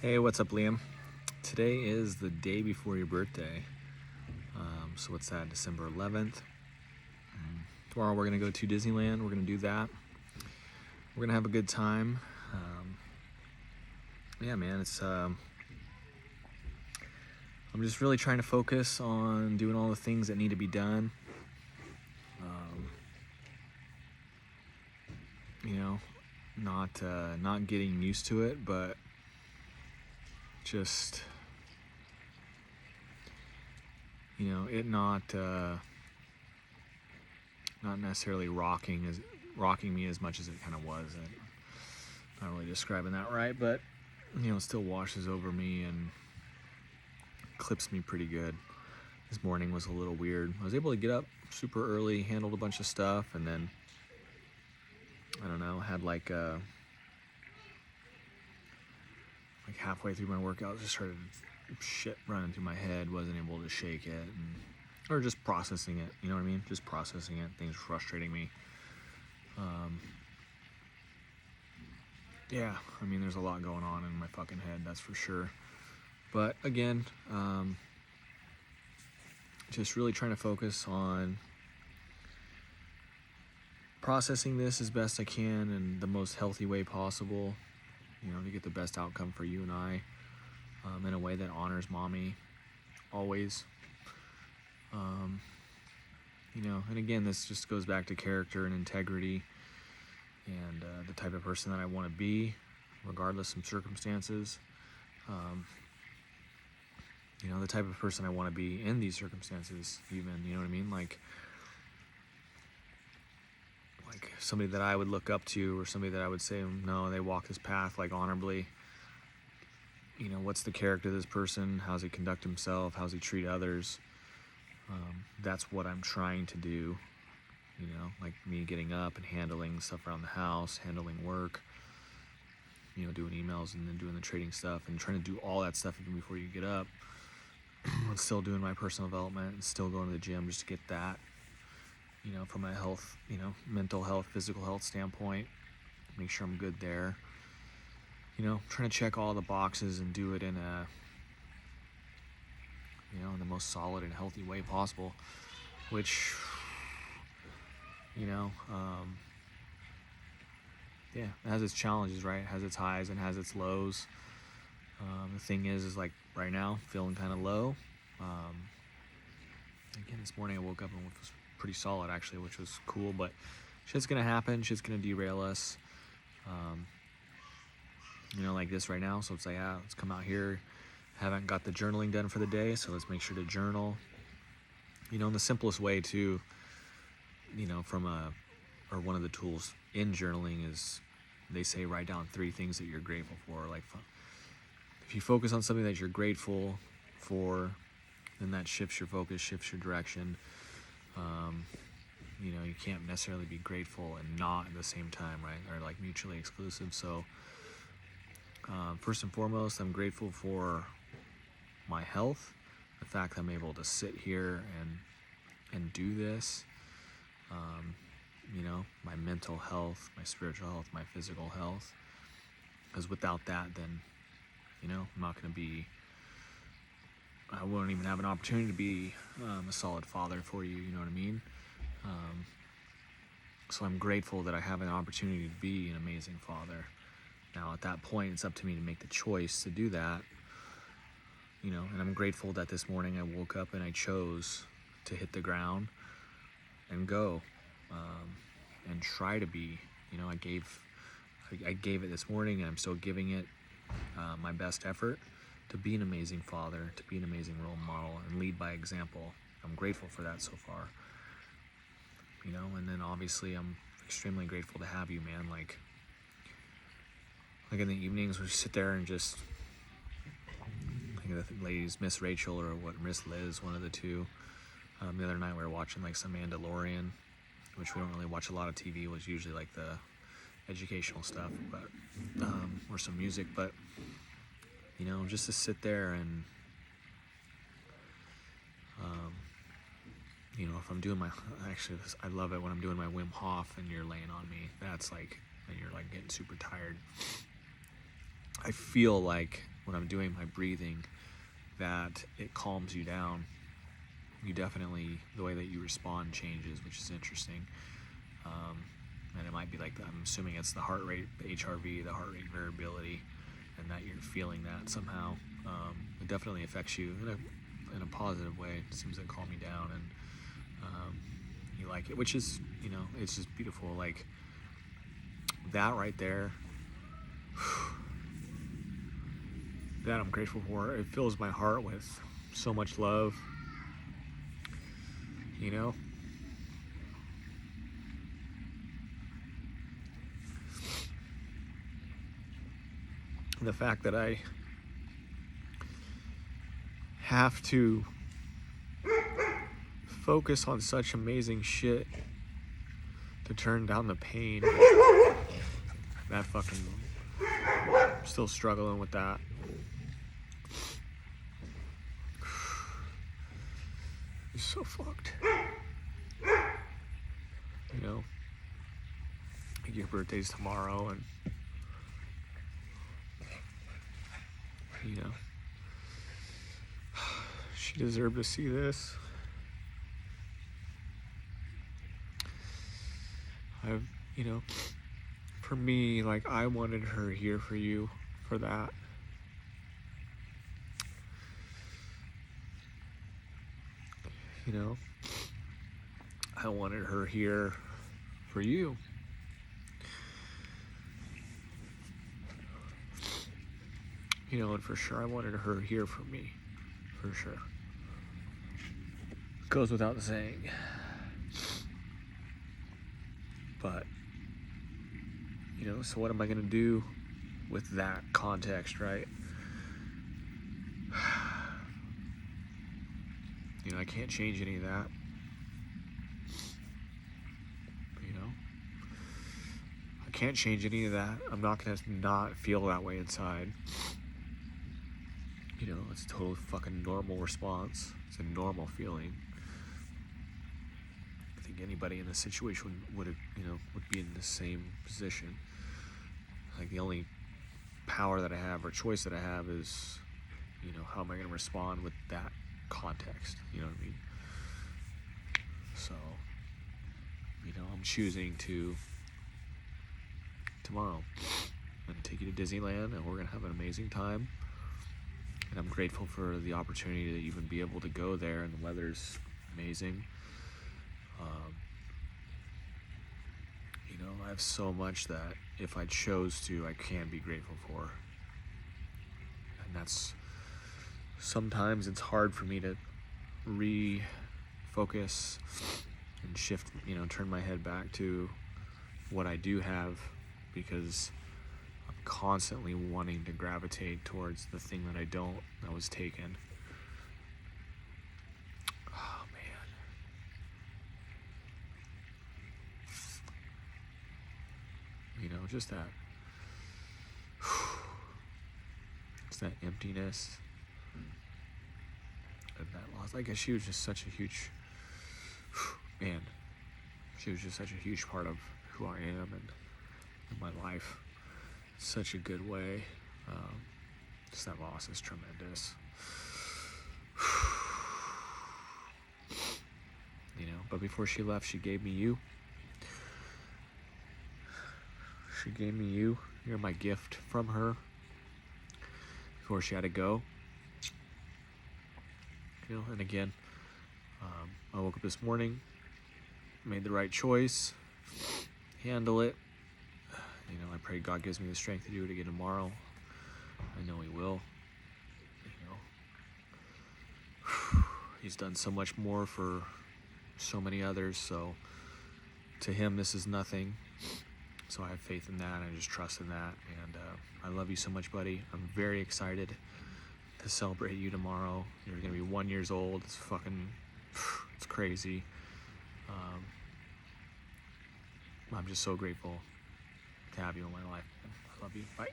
Hey, what's up, Liam? Today is the day before your birthday. So what's that, December 11th? Tomorrow we're going to go to Disneyland. We're going to do that. We're going to have a good time. Yeah, man, I'm just really trying to focus on doing all the things that need to be done. Not getting used to it, but just it not necessarily rocking me as much as it kind of was. I'm not really describing that right, but it still washes over me and clips me pretty good. This morning was a little weird. I was able to get up super early, handled a bunch of stuff, and then I don't know, had like halfway through my workout, just started shit running through my head. Wasn't able to shake it, or just processing it. You know what I mean? Just processing it. Things frustrating me. Yeah, I mean, there's a lot going on in my fucking head, that's for sure. But again, just really trying to focus on processing this as best I can in the most healthy way possible, to get the best outcome for you and I, in a way that honors mommy always. And again, this just goes back to character and integrity and the type of person that I want to be, regardless of circumstances. The type of person I want to be in these circumstances, even, you know what I mean? Like somebody that I would look up to, or somebody that I would say, no, they walk this path like honorably. What's the character of this person? How's he conduct himself? How's he treat others? That's what I'm trying to do. Like me getting up and handling stuff around the house, handling work, doing emails and then doing the trading stuff and trying to do all that stuff even before you get up. I'm still doing my personal development and still going to the gym just to get that, from a health, mental health, physical health standpoint, make sure I'm good there. Trying to check all the boxes and do it in in the most solid and healthy way possible, which, it has its challenges, right? It has its highs and has its lows. The thing is like right now, feeling kind of low. Again, this morning I woke up and it was pretty solid actually, which was cool, but shit's gonna happen, shit's gonna derail us. Like this right now, so it's like, let's come out here. Haven't got the journaling done for the day, so let's make sure to journal. In the simplest way too, one of the tools in journaling is, they say write down 3 things that you're grateful for. Like if you focus on something that you're grateful for, then that shifts your focus, shifts your direction. You can't necessarily be grateful and not at the same time, right? They're like mutually exclusive. So first and foremost, I'm grateful for my health, the fact that I'm able to sit here and do this. My mental health, my spiritual health, my physical health. Because without that, then, I'm not going to be, I won't even have an opportunity to be a solid father for you, you know what I mean? So I'm grateful that I have an opportunity to be an amazing father. Now, at that point, it's up to me to make the choice to do that, and I'm grateful that this morning I woke up and I chose to hit the ground and go, and try to be, I gave it this morning, and I'm still giving it my best effort to be an amazing father, to be an amazing role model, and lead by example. I'm grateful for that so far, and then obviously I'm extremely grateful to have you, man. Like in the evenings, we sit there and just, I think the ladies, Miss Rachel or Miss Liz, one of the two. The other night we were watching like some Mandalorian, which we don't really watch a lot of TV. It was usually like the educational stuff, but or some music. But just to sit there and if I'm doing I love it when I'm doing my Wim Hof and you're laying on me. That's like, and you're like getting super tired. I feel like when I'm doing my breathing, that it calms you down. You definitely, the way that you respond changes, which is interesting. And it might be like, I'm assuming it's the heart rate, the HRV, the heart rate variability, and that you're feeling that somehow. It definitely affects you in a positive way. It seems to calm you down, and you like it, which is, it's just beautiful. Like that right there, that I'm grateful for. It fills my heart with so much love, The fact that I have to focus on such amazing shit to turn down the pain, that fucking, I'm still struggling with that. It's so fucked. Your birthday's tomorrow, and she deserved to see this. For me, like, I wanted her here for you, for that. I wanted her here for you. And for sure I wanted her here for me, for sure. Goes without saying. But, so what am I gonna do with that context, right? I can't change any of that. I can't change any of that. I'm not gonna not feel that way inside. It's a totally fucking normal response. It's a normal feeling. I think anybody in this situation would be in the same position. Like, the only power that I have, or choice that I have, is, how am I going to respond with that context? You know what I mean? So, I'm choosing to, tomorrow, I'm going to take you to Disneyland, and we're going to have an amazing time. And I'm grateful for the opportunity to even be able to go there, and the weather's amazing. I have so much that if I chose to, I can be grateful for. And that's, sometimes it's hard for me to refocus and shift, turn my head back to what I do have, because I'm constantly wanting to gravitate towards the thing that I don't, that was taken. Oh, man. Just that, just that emptiness and that loss. Like, she was just such a huge, man, she was just such a huge part of who I am and in my life. Such a good way. Just that loss is tremendous. But before she left, she gave me you. She gave me you. You're my gift from her before she had to go. And again, I woke up this morning, made the right choice, handle it. I pray God gives me the strength to do it again tomorrow. I know He will. He's done so much more for so many others, so to Him this is nothing. So I have faith in that. I just trust in that. And I love you so much, buddy. I'm very excited to celebrate you tomorrow. You're going to be 1 year old. It's fucking, it's crazy. I'm just so grateful to have you in my life. I love you. Bye.